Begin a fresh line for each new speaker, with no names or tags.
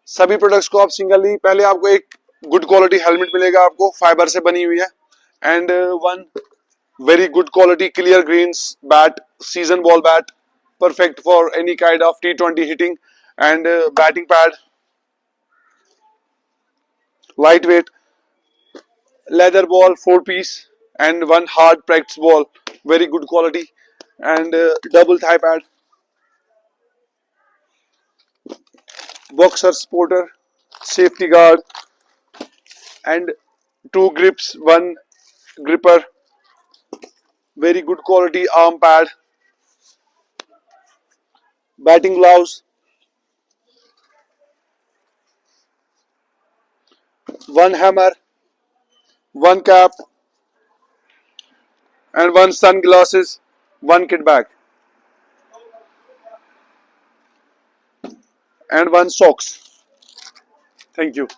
सभी प्रोडक्ट्स को आप सिंगली, पहले आपको एक गुड क्वालिटी हेलमेट मिलेगा, आपको फाइबर से बनी हुई है, and one very good quality clear greens bat, season ball bat, perfect for any kind of T20 hitting, and batting pad, lightweight leather ball 4 piece, and one hard practice ball, very good quality, and double thigh pad, boxer supporter, safety guard, and 2 grips, one gripper, very good quality arm pad, batting gloves, one hammer, one cap, and one sunglasses, one kit bag, and one socks. Thank you.